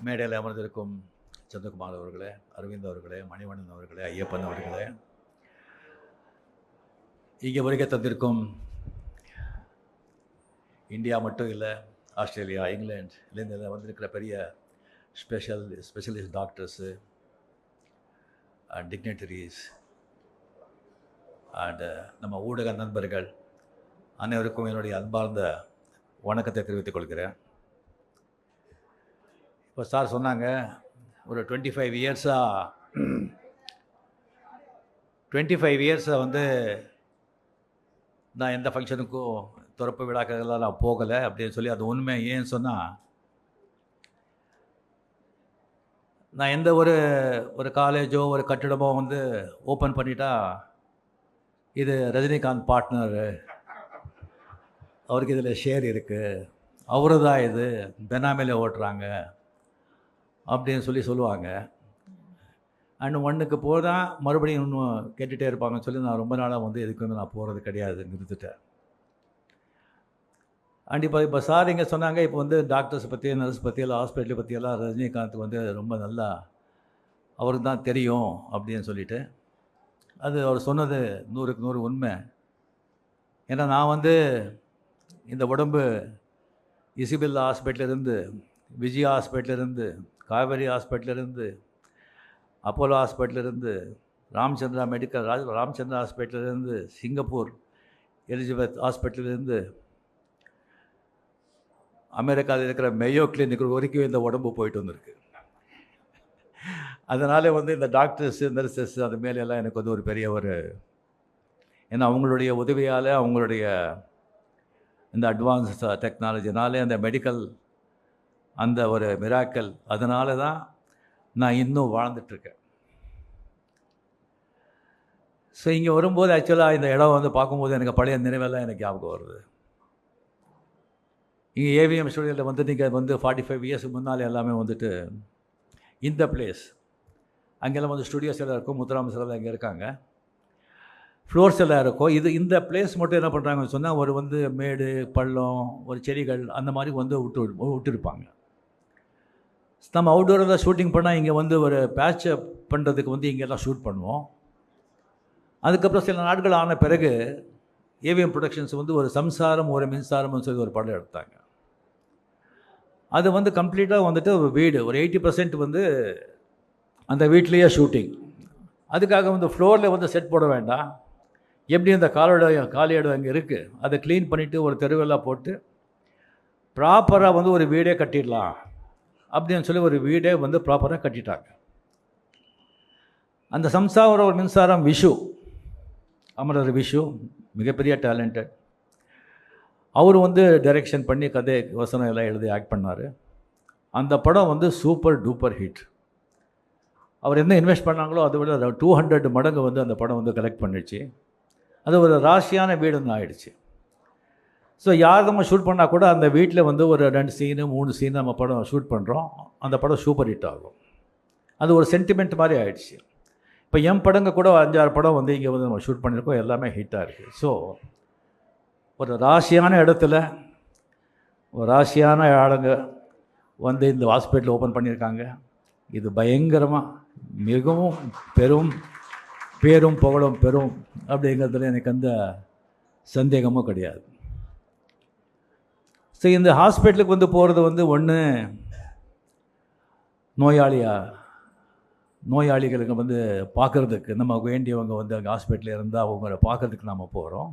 மேடையில் அமர்ந்திருக்கும் சந்திரகுமார் அவர்களே, அரவிந்த் அவர்களே, மணிவண்ணன் அவர்களே, ஐயப்பன் அவர்களே, இங்கே வருகை தந்திருக்கும் இந்தியா மட்டும் இல்லை, ஆஸ்திரேலியா, இங்கிலாந்து வந்திருக்கிற பெரிய ஸ்பெஷலிஸ்ட் டாக்டர்ஸு அண்ட் டிக்னேட்டரிஸ் அண்டு நம்ம ஊடக நண்பர்கள் அனைவருக்கும் என்னுடைய அன்பார்ந்த வணக்கத்தை தெரிவித்துக் கொள்கிறேன். இப்போ சார் சொன்னாங்க, ஒரு 25 இயர்ஸாக வந்து நான் எந்த ஃபங்க்ஷனுக்கும் திறப்பு விழாக்கள்லாம் நான் போகலை அப்படின்னு சொல்லி, அது உண்மை. ஏன்னு சொன்னால், நான் எந்த ஒரு காலேஜோ ஒரு கட்டிடமோ வந்து ஓப்பன் பண்ணிட்டா, இது ரஜினிகாந்த் பார்ட்னரு, அவருக்கு இதில் ஷேர் இருக்குது, அவரு தான் இது பெனாமியில் ஓட்டுறாங்க அப்படின்னு சொல்லுவாங்க. அண்ட் ஒன்றுக்கு போதான் மறுபடியும் இன்னும் கேட்டுகிட்டே இருப்பாங்கன்னு சொல்லி நான் ரொம்ப நாளாக வந்து எதுக்கு நான் போகிறது கிடையாது, நிறுத்திட்டேன். அண்ட் இப்போ சார் இங்கே சொன்னாங்க, இப்போ வந்து டாக்டர்ஸ் பற்றி, நர்ஸ் பற்றி எல்லாம், ஹாஸ்பிட்டலை பற்றியெல்லாம் ரஜினிகாந்த் வந்து ரொம்ப நல்லா அவருக்கு தான் தெரியும் அப்படின்னு சொல்லிட்டு, அது அவர் சொன்னது 100க்கு 100 உண்மை. ஏன்னா நான் வந்து இந்த உடம்பு இசிபில்லா ஹாஸ்பிட்டலிருந்து, விஜயா ஹாஸ்பிட்டலிருந்து, காவேரி ஹாஸ்பிட்டலிருந்து, அப்போலோ ஹாஸ்பிட்டலிருந்து, ராமச்சந்திரா ஹாஸ்பிட்டலிருந்து, சிங்கப்பூர் எலிஜபெத் ஹாஸ்பிட்டலிருந்து, அமெரிக்காவில் இருக்கிற மேயோ கிளினிக் வரைக்கும் இந்த உடம்பு போயிட்டு வந்திருக்கு. அதனால் வந்து இந்த டாக்டர்ஸு, நர்சஸ் அது மேலெல்லாம் எனக்கு வந்து ஒரு பெரிய ஏன்னா அவங்களுடைய உதவியால், அவங்களுடைய இந்த அட்வான்ஸ் டெக்னாலஜினாலே, அந்த மெடிக்கல் அந்த ஒரு மிராக்கல், அதனால தான் நான் இன்னும் வாழ்ந்துட்டுருக்கேன். ஸோ இங்கே வரும்போது ஆக்சுவலாக இந்த இடம் வந்து பார்க்கும்போது எனக்கு பழைய நினைவெல்லாம் எனக்கு ஞாபகம் வருது. இங்கே ஏவிஎம் ஸ்டுடியோவில் வந்து நீங்கள் வந்து 45 இயர்ஸுக்கு முன்னால் எல்லாமே வந்துட்டு இந்த பிளேஸ், அங்கெல்லாம் வந்து ஸ்டுடியோஸ் எல்லாம் இருக்கும், முத்துராம செலவில் அங்கே இருக்காங்க, ஃப்ளோர்ஸ் எல்லாம் இருக்கும். இந்த பிளேஸ் மட்டும் என்ன பண்ணுறாங்கன்னு சொன்னால், வந்து மேடு பள்ளம், ஒரு செடிகள் அந்த மாதிரி வந்து விட்டுருப்பாங்க. நம்ம அவுட்டோரில் ஷூட்டிங் பண்ணால் இங்கே வந்து ஒரு பேட்சப் பண்ணுறதுக்கு வந்து இங்கெல்லாம் ஷூட் பண்ணுவோம். அதுக்கப்புறம் சில நாட்கள் ஆன பிறகு ஏவிஎம் ப்ரொடக்ஷன்ஸ் வந்து ஒரு சம்சாரம் ஒரு மின்சாரம்னு சொல்லி ஒரு படம் எடுத்தாங்க. அது வந்து கம்ப்ளீட்டாக வந்துட்டு ஒரு வீடு, ஒரு 80% வந்து அந்த வீட்லேயே ஷூட்டிங். அதுக்காக வந்து ஃப்ளோரில் வந்து செட் போட வேண்டாம், எப்படி அந்த காலி இடம் அங்கே இருக்குது, அதை க்ளீன் பண்ணிவிட்டு ஒரு தெருவெல்லாம் போட்டு ப்ராப்பராக வந்து ஒரு வீடே கட்டிடலாம் அப்படின்னு சொல்லி ஒரு வீடே வந்து ப்ராப்பராக கட்டிட்டாங்க. அந்த சம்சாரம் ஒரு மின்சாரம் அமரர் விஷு மிகப்பெரிய டேலண்டட். அவர் வந்து டைரெக்ஷன் பண்ணி கதை வசனம் எல்லாம் எழுதி ஆக்ட் பண்ணார். அந்த படம் வந்து சூப்பர் டூப்பர் ஹிட். அவர் என்ன இன்வெஸ்ட் பண்ணாங்களோ அதை விட 200 மடங்கு வந்து அந்த படம் வந்து கலெக்ட் பண்ணிடுச்சு. அது ஒரு ராசியான வீடுன்னு ஆகிடுச்சு. ஸோ யார் நம்ம ஷூட் பண்ணால் கூட அந்த வீட்டில் வந்து ஒரு 2 சீனு 3 சீனு நம்ம படம் ஷூட் பண்ணுறோம், அந்த படம் சூப்பர் ஹிட் ஆகும். அது ஒரு சென்டிமெண்ட் மாதிரி ஆகிடுச்சு. இப்போ என் படங்க கூட 5-6 படம் வந்து இங்கே வந்து நம்ம ஷூட் பண்ணியிருக்கோம், எல்லாமே ஹிட்டாக இருக்குது. ஸோ ஒரு ராசியான இடத்துல ஒரு ராசியான ஆளுங்க வந்து இந்த ஹாஸ்பிட்டல் ஓப்பன் பண்ணியிருக்காங்க. இது பயங்கரமாக மிகவும் பேரும் புகழும் பெறும் அப்படிங்கிறதுல எனக்கு அந்த சந்தேகமும் கிடையாது. ஸோ இந்த ஹாஸ்பிட்டலுக்கு வந்து போகிறது வந்து ஒன்று நோயாளிகளுக்கு வந்து பார்க்குறதுக்கு, நம்ம வேண்டியவங்க வந்து அங்கே ஹாஸ்பிட்டலில் இருந்தால் அவங்கள பார்க்குறதுக்கு நம்ம போகிறோம்.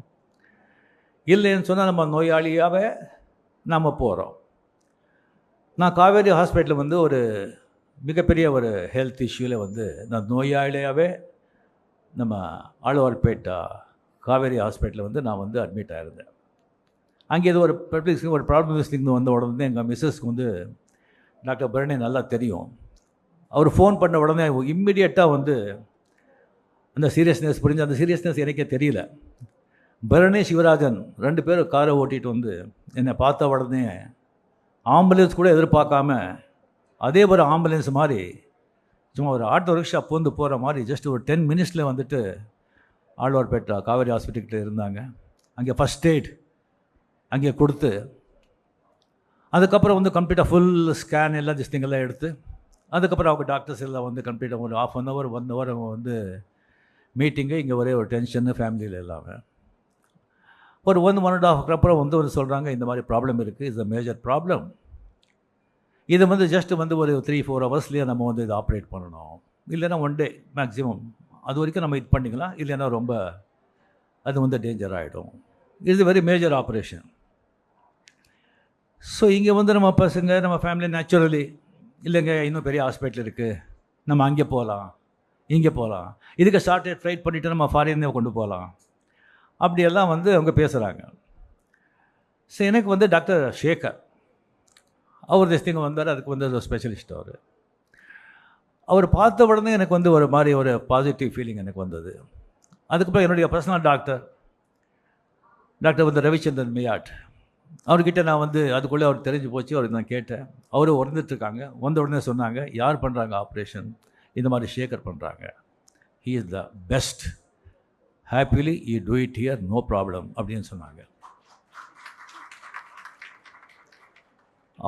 இல்லைன்னு சொன்னால் நம்ம நோயாளியாகவே நம்ம போகிறோம். நான் காவேரி ஹாஸ்பிட்டலில் வந்து ஒரு மிகப்பெரிய ஒரு ஹெல்த் இஷ்யூவில் வந்து நான் நோயாளியாகவே நம்ம ஆழ்வார்பேட்டா காவேரி ஹாஸ்பிட்டலில் வந்து நான் வந்து அட்மிட் ஆகிருந்தேன். அங்கே இது ஒரு ப்ராப்ளம் வந்த உடனே எங்கள் மிஸ்ஸஸ்க்கு வந்து டாக்டர் பரணி நல்லா தெரியும். அவர் ஃபோன் பண்ண உடனே இம்மிடியட்டாக வந்து அந்த சீரியஸ்னஸ் புரிஞ்சு, அந்த சீரியஸ்னஸ் எனக்கே தெரியல. பரணி சிவராஜன் 2 பேரும் காரை ஓட்டிகிட்டு வந்து என்னை பார்த்த உடனே ஆம்புலன்ஸ் கூட எதிர்பார்க்காம, அதே ஒரு ஆம்புலன்ஸ் மாதிரி சும்மா ஒரு ஆட்டோ ரிக்ஷா பூந்து போகிற மாதிரி ஜஸ்ட் ஒரு 10 மினிட்ஸில் வந்துட்டு ஆழ்வார்பேட்டா காவேரி ஹாஸ்பிட்டல்கிட்ட இருந்தாங்க. அங்கே ஃபஸ்ட் எய்ட் அங்கே கொடுத்து அதுக்கப்புறம் வந்து கம்ப்ளீட்டாக ஃபுல் ஸ்கேன் எல்லாம் திஸ்டிங்கெல்லாம் எடுத்து அதுக்கப்புறம் அவங்க டாக்டர்ஸ் எல்லாம் வந்து கம்ப்ளீட்டாக ஒரு ½ அன் ஹவர் 1 ஹவர் அவங்க வந்து மீட்டிங்கு. இங்கே ஒரே ஒரு டென்ஷன்னு ஃபேமிலியில் எல்லாமே. ஒரு 1.5 hour அப்புறம் வந்து சொல்கிறாங்க, இந்த மாதிரி ப்ராப்ளம் இருக்குது, இட்ஸ் அ மேஜர் ப்ராப்ளம். இதை வந்து ஜஸ்ட் வந்து ஒரு 3-4 ஹவர்ஸ்லேயே நம்ம வந்து இதை ஆப்ரேட் பண்ணணும், இல்லைன்னா 1 day மேக்ஸிமம், அது வரைக்கும் நம்ம இது பண்ணிக்கலாம், இல்லைன்னா ரொம்ப அது வந்து டேஞ்சர் ஆகிடும். It's very major operation. So இங்கே வந்து நம்ம பசங்க நம்ம ஃபேமிலி நேச்சுரலி இல்லைங்க இன்னும் பெரிய ஹாஸ்பிட்டல் இருக்குது, நம்ம அங்கே போகலாம் இங்கே போகலாம், இதுக்கு ஷார்ட்டேஜ் ஃப்ளைட் பண்ணிவிட்டு நம்ம ஃபாரினே கொண்டு போகலாம், அப்படியெல்லாம் வந்து அவங்க பேசுகிறாங்க. ஸோ எனக்கு வந்து டாக்டர் ஷேகர் அவர் திஸ்டிங்க வந்தார். அதுக்கு வந்து ஒரு ஸ்பெஷலிஸ்ட் அவர் பார்த்த உடனே எனக்கு வந்து ஒரு மாதிரி ஒரு பாசிட்டிவ் ஃபீலிங் எனக்கு வந்தது. அதுக்கப்புறம் என்னுடைய பர்சனல் டாக்டர் வந்து ரவிச்சந்திரன் மியாட், அவர்கிட்ட நான் வந்து அதுக்குள்ளே அவர் தெரிஞ்சு போச்சு. அவருக்கு நான் கேட்டேன். அவரும் வந்துட்டுருக்காங்க. வந்த உடனே சொன்னாங்க, யார் பண்ணுறாங்க ஆப்ரேஷன், இந்த மாதிரி ஷேகர் பண்ணுறாங்க, he is the best, happily you do it here, no problem அப்படின்னு சொன்னாங்க.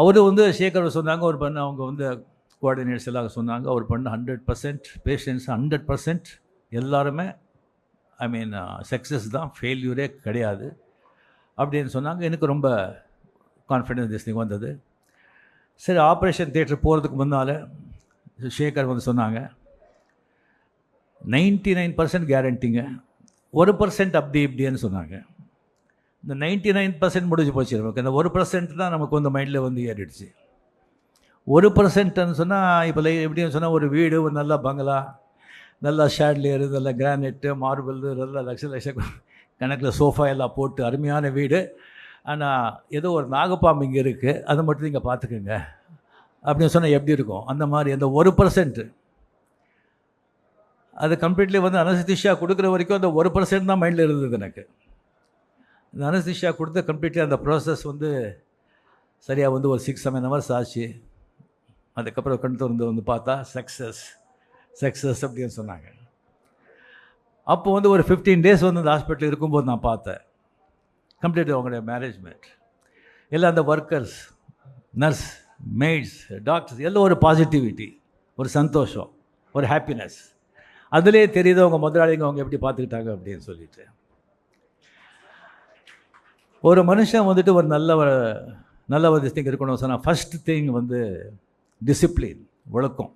அவர் வந்து ஷேகர் சொன்னாங்க, அவர் பண்ண அவங்க வந்து கோஆர்டினேட்டர்ஸ் எல்லாம் சொன்னாங்க, அவர் பண்ண 100% பேஷண்ட்ஸ் 100% எல்லாருமே ஐ மீன் சக்ஸஸ் தான், ஃபெயில்யூரே கிடையாது அப்படின்னு சொன்னாங்க. எனக்கு ரொம்ப கான்ஃபிடென்ஸ் திஸ்டிங் வந்தது. சரி, ஆப்ரேஷன் தியேட்டர் போகிறதுக்கு முன்னால் ஷேகர் வந்து சொன்னாங்க, 99% கேரண்டிங்க, 1% அப்படி இப்படின்னு சொன்னாங்க. இந்த 99% முடிஞ்சு போச்சு நமக்கு. இந்த 1% தான் நமக்கு வந்து மைண்டில் வந்து ஏறிடுச்சு. 1%ன்னு சொன்னால் இப்போ எப்படின்னு சொன்னால் ஒரு வீடு, ஒரு நல்ல பங்களா, நல்லா ஷேட்லியரு, நல்ல கிரானைட்டு, மார்பிள், நல்ல லட்ச கணக்கில் சோஃபா எல்லாம் போட்டு அருமையான வீடு. ஆனால் ஏதோ ஒரு நாகப்பாம்பு இங்கே இருக்குது, அதை மட்டும் நீங்கள் பார்த்துக்குங்க அப்படின்னு சொன்னால் எப்படி இருக்கும்? அந்த மாதிரி அந்த 1% அது கம்ப்ளீட்லி வந்து அனஸ்தீசியா கொடுக்குற வரைக்கும் அந்த 1% தான் மைண்டில் இருந்தது எனக்கு. இந்த அனஸ்தீசியா கொடுத்து கம்ப்ளீட்லி அந்த ப்ராசஸ் வந்து சரியாக வந்து ஒரு 6-7 hours ஆச்சு. அதுக்கப்புறம் கண் திறந்து வந்து பார்த்தா சக்ஸஸ் அப்படின்னு சொன்னாங்க. அப்போ வந்து ஒரு 15 days வந்து அந்த ஹாஸ்பிட்டல் இருக்கும்போது நான் பார்த்தேன் கம்ப்ளீட் அவங்களுடைய மேனேஜ்மெண்ட் எல்லாம், அந்த ஒர்க்கர்ஸ், நர்ஸ், மெய்ட்ஸ், டாக்டர்ஸ் எல்லாம் ஒரு பாசிட்டிவிட்டி, ஒரு சந்தோஷம், ஒரு ஹாப்பினஸ். அதிலே தெரியுது அவங்க முதலாளிங்க அவங்க எப்படி பார்த்துக்கிட்டாங்க அப்படின்னு சொல்லிட்டு. ஒரு மனுஷன் வந்துட்டு ஒரு நல்ல ஒரு திங் இருக்கணும் சொன்னால் ஃபஸ்ட் திங் வந்து டிசிப்ளின், ஒழுக்கம்.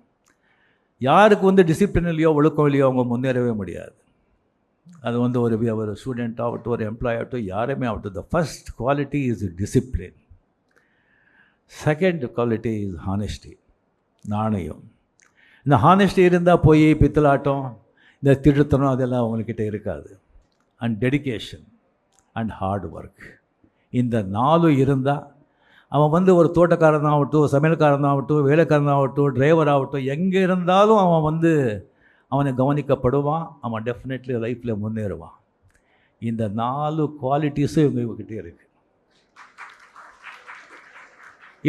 யாருக்கு வந்து டிசிப்ளின் இல்லையோ ஒழுக்கம் இல்லையோ அவங்க முன்னேறவே முடியாது. அது வந்து ஒரு ஸ்டூடெண்ட் ஆகட்டும், ஒரு எம்ப்ளாயி ஆகட்டும், யாருமே ஆகட்டும், the first quality is discipline. Second quality is honesty, நாணயம். இந்த ஹானெஸ்டி இருந்தால் போய் பித்தலாட்டம், இந்த திருத்தனம் அதெல்லாம் அவங்கக்கிட்ட இருக்காது. And dedication and hard work, இந்த 4 இருந்தால் அவன் வந்து ஒரு தோட்டக்காரனாகட்டும், சமையல்காரனாகட்டும், வேலைக்காரனாகட்டும், டிரைவர் ஆகட்டும், எங்கே இருந்தாலும் அவன் வந்து அவனை கவனிக்கப்படுவான், அவன் டெஃபினெட்லி லைஃப்பில் முன்னேறுவான். இந்த 4 குவாலிட்டிஸும் இவங்ககிட்ட இருக்குது.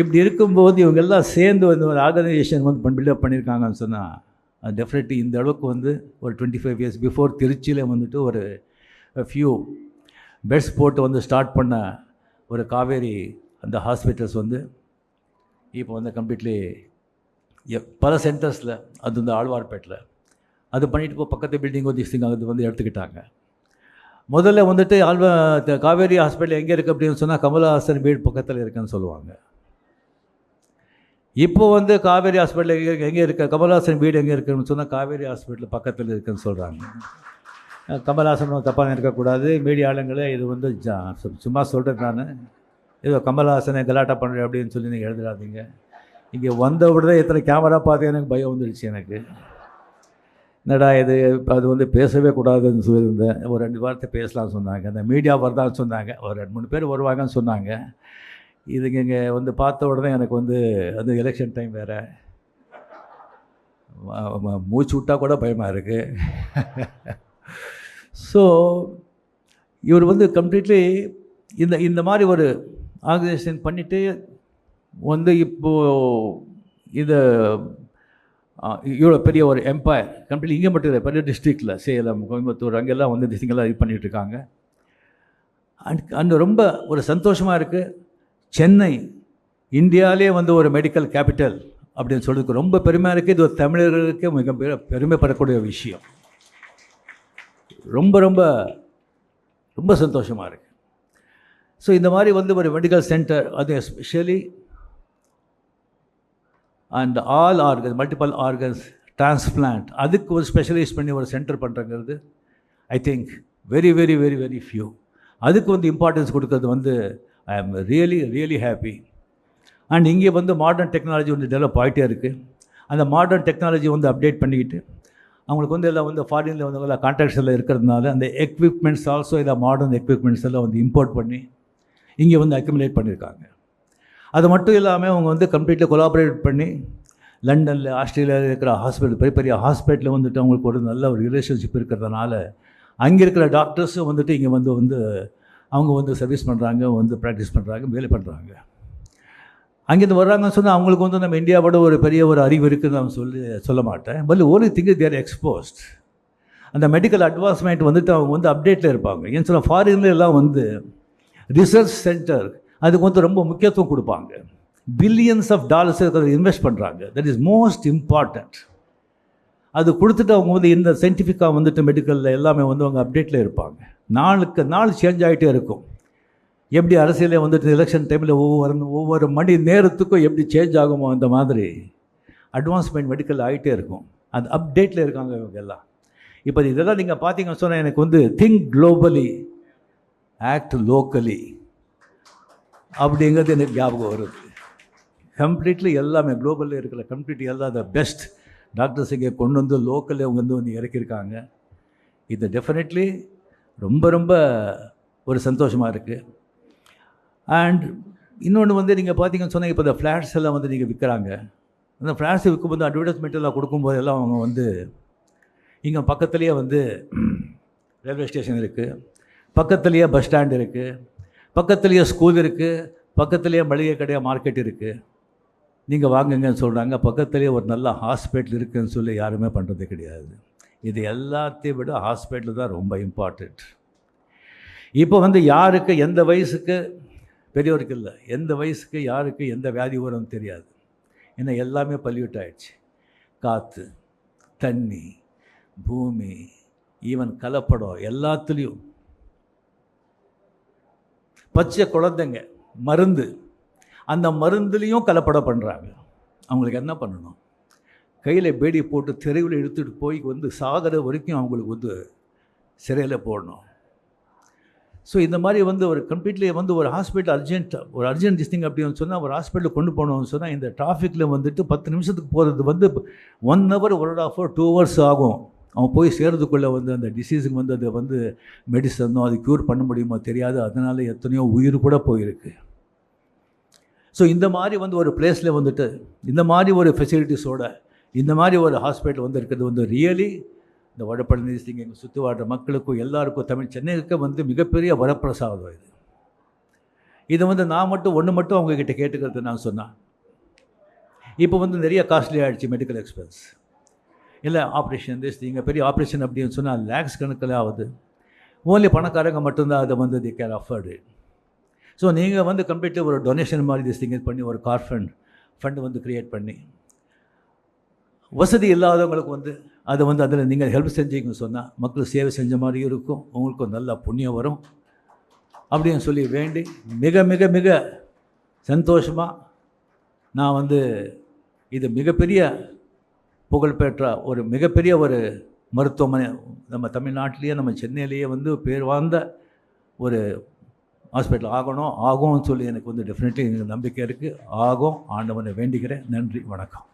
இப்படி இருக்கும்போது இவங்கெல்லாம் சேர்ந்து வந்து ஒரு ஆர்கனைசேஷன் வந்து பில்டப் பண்ணியிருக்காங்கன்னு சொன்னால் அது டெஃபினெட்லி இந்த அளவுக்கு வந்து ஒரு 25 years பிஃபோர் திருச்சியில் வந்துட்டு ஒரு ஃபியூ பெட்ஸ் போட்டு வந்து ஸ்டார்ட் பண்ண ஒரு காவேரி அந்த ஹாஸ்பிட்டல்ஸ் வந்து இப்போ வந்து கம்ப்ளீட்லி பல சென்டர்ஸில், அது வந்து ஆழ்வார்பேட்டில் அது பண்ணிவிட்டு இப்போ பக்கத்து பில்டிங் வந்து அது வந்து எடுத்துக்கிட்டாங்க. முதல்ல வந்துட்டு காவேரி ஹாஸ்பிட்டல் எங்கே இருக்குது அப்படின்னு சொன்னால் கமலஹாசன் வீடு பக்கத்தில் இருக்குன்னு சொல்லுவாங்க. இப்போ வந்து காவேரி ஹாஸ்பிட்டல் எங்கே இருக்க, கமலஹாசன் வீடு எங்கே இருக்குன்னு சொன்னால் காவேரி ஹாஸ்பிட்டல் பக்கத்தில் இருக்குன்னு சொல்கிறாங்க. கமலஹாசன் தப்பாக இருக்கக்கூடாது, மீடியா ஆளுங்களே இது வந்து சும்மா சொல்கிறேன், நான் ஏதோ கமலஹாசனை கலாட்டா பண்ணுறேன் அப்படின்னு சொல்லி நீங்கள் எழுதுறாதீங்க. இங்கே வந்த உடனே எத்தனை கேமரா பார்த்து எனக்கு பயம் வந்துடுச்சு. எனக்கு என்னடா இது, அது வந்து பேசவே கூடாதுன்னு சொல்லியிருந்தேன். ஒரு 2 வார்த்தை பேசலாம்னு சொன்னாங்க, அந்த மீடியா வரதான்னு சொன்னாங்க, ஒரு 2-3 பேர் வருவாங்கன்னு சொன்னாங்க. இதுங்க இங்கே வந்து பார்த்த உடனே எனக்கு வந்து அது எலெக்ஷன் டைம் வேறு, மூச்சு விட்டால் கூட பயமாக இருக்குது. ஸோ இவர் வந்து கம்ப்ளீட்லி இந்த மாதிரி ஒரு ஆர்கனைசேஷன் பண்ணிவிட்டு வந்து இப்போது இதை இவ்வளோ பெரிய ஒரு எம்பையர் கம்ப்ளீட் இங்கே மட்டும் இல்லை, பெரிய டிஸ்ட்ரிக்டில் சேலம், கோயம்புத்தூர் அங்கெல்லாம் வந்து திங்கெல்லாம் இது பண்ணிகிட்ருக்காங்க. அண்ட் ரொம்ப ஒரு சந்தோஷமாக இருக்குது. சென்னை இந்தியாவிலே வந்து ஒரு மெடிக்கல் கேபிட்டல் அப்படின்னு சொல்லிருக்கு. ரொம்ப பெருமையாக இருக்குது. இது ஒரு தமிழர்களுக்கு மிக பெருமைப்படக்கூடிய விஷயம். ரொம்ப ரொம்ப ரொம்ப சந்தோஷமாக இருக்குது. ஸோ இந்த மாதிரி வந்து ஒரு மெடிக்கல் சென்டர், அது especially and all organs, multiple organs transplant, அதுக்கு ஒரு ஸ்பெஷலைஸ் பண்ணி ஒரு சென்டர் பண்ணுறங்கிறது I think very very very very few. அதுக்கு வந்து இம்பார்ட்டன்ஸ் கொடுக்கறது வந்து ஐ am really really happy. And இங்கே வந்து மாடர்ன் டெக்னாலஜி வந்து டெவலப் ஆகிட்டே இருக்குது. அந்த மாடர்ன் டெக்னாலஜி வந்து அப்டேட் பண்ணிக்கிட்டு அவங்களுக்கு வந்து எல்லாம் வந்து ஃபாரினில் வந்து எல்லாம் கான்ட்ராக்ட்ஸ் எல்லாம் இருக்கிறதுனால அந்த எக்யூப்மெண்ட்ஸ் ஆல்சோ எல்லாம் மாடர்ன் எக்யூப்மெண்ட்ஸ் எல்லாம் வந்து இம்போர்ட் பண்ணி இங்கே வந்து அக்யூமுலேட் பண்ணியிருக்காங்க. அது மட்டும் இல்லாமல் அவங்க வந்து கம்ப்ளீட்டாக கொலாபரேட் பண்ணி லண்டனில், ஆஸ்திரேலியாவில் இருக்கிற ஹாஸ்பிட்டல், பெரிய பெரிய ஹாஸ்பிட்டலில் வந்துட்டு அவங்களுக்கு ஒரு நல்ல ஒரு ரிலேஷன்ஷிப் இருக்கிறதுனால அங்கே இருக்கிற டாக்டர்ஸும் வந்துட்டு இங்கே வந்து அவங்க வந்து சர்வீஸ் பண்ணுறாங்க, வந்து ப்ராக்டிஸ் பண்ணுறாங்க, வேலை பண்ணுறாங்க. அங்கேருந்து வர்றாங்கன்னு சொன்னால் அவங்களுக்கு வந்து நம்ம இந்தியாவோட ஒரு பெரிய ஒரு அறிவு இருக்குதுன்னு நான் சொல்ல மாட்டேன். But only thing is there exposed. அந்த மெடிக்கல் அட்வான்ஸ்மெண்ட் வந்துட்டு அவங்க வந்து அப்டேட்டில் இருப்பாங்க. ஏன்னு சொன்னால் ஃபாரின்ல எல்லாம் வந்து ரிசர்ச் சென்டர் அதுக்கு வந்து ரொம்ப முக்கியத்துவம் கொடுப்பாங்க. பில்லியன்ஸ் ஆஃப் டாலர்ஸ் அதை இன்வெஸ்ட் பண்ணுறாங்க. That is most important. அது கொடுத்துட்டு அவங்க வந்து இந்த சயின்டிஃபிக்காக வந்துட்டு மெடிக்கலில் எல்லாமே வந்து அவங்க அப்டேட்டில் இருப்பாங்க. நாளுக்கு நாள் சேஞ்ச் ஆகிட்டே இருக்கும். எப்படி அரசியலே வந்துட்டு எலெக்ஷன் டைமில் ஒவ்வொரு மணி நேரத்துக்கும் எப்படி சேஞ்ச் ஆகுமோ அந்த மாதிரி அட்வான்ஸ்மெண்ட் மெடிக்கல் ஆகிட்டே இருக்கும். அது அப்டேட்டில் இருக்காங்க இவங்க எல்லாம். இப்போ இதெல்லாம் நீங்கள் பார்த்தீங்கன்னு சொன்னால் எனக்கு வந்து திங்க் குளோபலி ஆக்ட் லோக்கலி அப்படிங்கிறது எனக்கு ஞாபகம் வருது. கம்ப்ளீட்லி எல்லாமே குளோபலில் இருக்கிற கம்ப்ளீட் எல்லாம் த பெஸ்ட் டாக்டர்ஸ் இங்கே கொண்டு வந்து லோக்கலில் அவங்க வந்து இறக்கியிருக்காங்க. இது டெஃபினெட்லி ரொம்ப ரொம்ப ஒரு சந்தோஷமாக இருக்குது. அண்ட் இன்னொன்று வந்து நீங்கள் பார்த்தீங்கன்னு சொன்னால் இப்போ இந்த ஃப்ளாட்ஸ் எல்லாம் வந்து நீங்கள் விற்கிறாங்க. அந்த ஃப்ளாட்ஸை விற்கும்போது அட்வர்டைஸ்மெண்ட் எல்லாம் கொடுக்கும்போது எல்லாம் அவங்க வந்து இங்கே பக்கத்துலேயே வந்து ரயில்வே ஸ்டேஷன் இருக்குது, பக்கத்துலேயே பஸ் ஸ்டாண்ட் இருக்குது, பக்கத்துலேயே ஸ்கூல் இருக்குது, பக்கத்துலேயே மளிகை கடையாக மார்க்கெட் இருக்குது, நீங்கள் வாங்குங்கன்னு சொல்கிறாங்க. பக்கத்துலேயே ஒரு நல்ல ஹாஸ்பிட்டல் இருக்குதுன்னு சொல்லி யாருமே பண்ணுறது கிடையாது. இது எல்லாத்தையும் விட ஹாஸ்பிட்டல் தான் ரொம்ப இம்பார்ட்டண்ட். இப்போ வந்து யாருக்கு எந்த வயசுக்கு, பெரியவருக்கு இல்லை, எந்த வயசுக்கு யாருக்கு எந்த வியாதி வரும்னு தெரியாது. ஏன்னா எல்லாமே பல்யூட் ஆகிடுச்சு. காற்று, தண்ணி, பூமி, ஈவன் கலப்படம், எல்லாத்துலேயும் பச்சை குழந்தைங்க மருந்து, அந்த மருந்துலேயும் கலப்படம் பண்ணுறாங்க. அவங்களுக்கு என்ன பண்ணணும்? கையில் பேடி போட்டு தெருவில் எடுத்துகிட்டு போய் வந்து சாகிற வரைக்கும் அவங்களுக்கு வந்து சிறையில் போடணும். ஸோ இந்த மாதிரி வந்து ஒரு கம்ப்ளீட்லி வந்து ஒரு ஹாஸ்பிட்டல் அர்ஜென்ட் திங் அப்படின்னு சொன்னால் ஒரு ஹாஸ்பிட்டல் கொண்டு போகணும்னு சொன்னால் இந்த டிராஃபிக்கில் வந்துட்டு 10 நிமிஷத்துக்கு போகிறது வந்து 1 hour 1.5 hour 2 hours ஆகும். அவன் போய் சேர்றதுக்குள்ளே வந்து அந்த டிசீஸுக்கு வந்து அதை வந்து மெடிசனோ அது க்யூர் பண்ண முடியுமோ தெரியாது. அதனால் எத்தனையோ உயிர் கூட போயிருக்கு. ஸோ இந்த மாதிரி வந்து ஒரு பிளேஸில் வந்துட்டு இந்த மாதிரி ஒரு ஃபெசிலிட்டிஸோட இந்த மாதிரி ஒரு ஹாஸ்பிட்டல் வந்து இருக்கிறது வந்து ரியலி இந்த வடபழனி சிங் எங்கள் சுற்றி வாழ்கிற மக்களுக்கும் எல்லாருக்கும் சென்னைக்கு வந்து மிகப்பெரிய வரப்பிரசாதம் இது. இதை வந்து நான் மட்டும் அவங்கக்கிட்ட கேட்டுக்கிறது நான் சொன்னேன். இப்போ வந்து நிறைய காஸ்ட்லி ஆகிடுச்சு மெடிக்கல் எக்ஸ்பென்ஸ். இல்லை ஆப்ரேஷன் நீங்கள் பெரிய ஆப்ரேஷன் அப்படின்னு சொன்னால் லேக்ஸ் கணக்கில் ஆகுது. ஓன்லி பணக்காரங்க மட்டும்தான் அதை வந்து தி கேன் அஃபோர்டு. ஸோ நீங்கள் வந்து கம்ப்ளீட்டாக ஒரு டொனேஷன் மாதிரி திங் பண்ணி ஒரு கார் ஃபண்டு வந்து க்ரியேட் பண்ணி வசதி இல்லாதவங்களுக்கு வந்து அதை வந்து அதில் நீங்கள் ஹெல்ப் செஞ்சீங்கன்னு சொன்னால் மக்கள் சேவை செஞ்ச மாதிரி இருக்கும், உங்களுக்கும் நல்ல புண்ணியம் வரும் அப்படின்னு சொல்லி வேண்டி மிக மிக மிக சந்தோஷமாக நான் வந்து இது மிகப்பெரிய புகழ்பெற்ற ஒரு மிகப்பெரிய ஒரு மருத்துவமனை நம்ம தமிழ்நாட்டிலேயே நம்ம சென்னையிலேயே வந்து பேர் வாழ்ந்த ஒரு ஹாஸ்பிட்டல் ஆகும்னு சொல்லி எனக்கு வந்து டெஃபினெட்லி எனக்கு நம்பிக்கை இருக்குது. ஆகும். ஆண்டவனை வேண்டிக்கிறேன். நன்றி, வணக்கம்.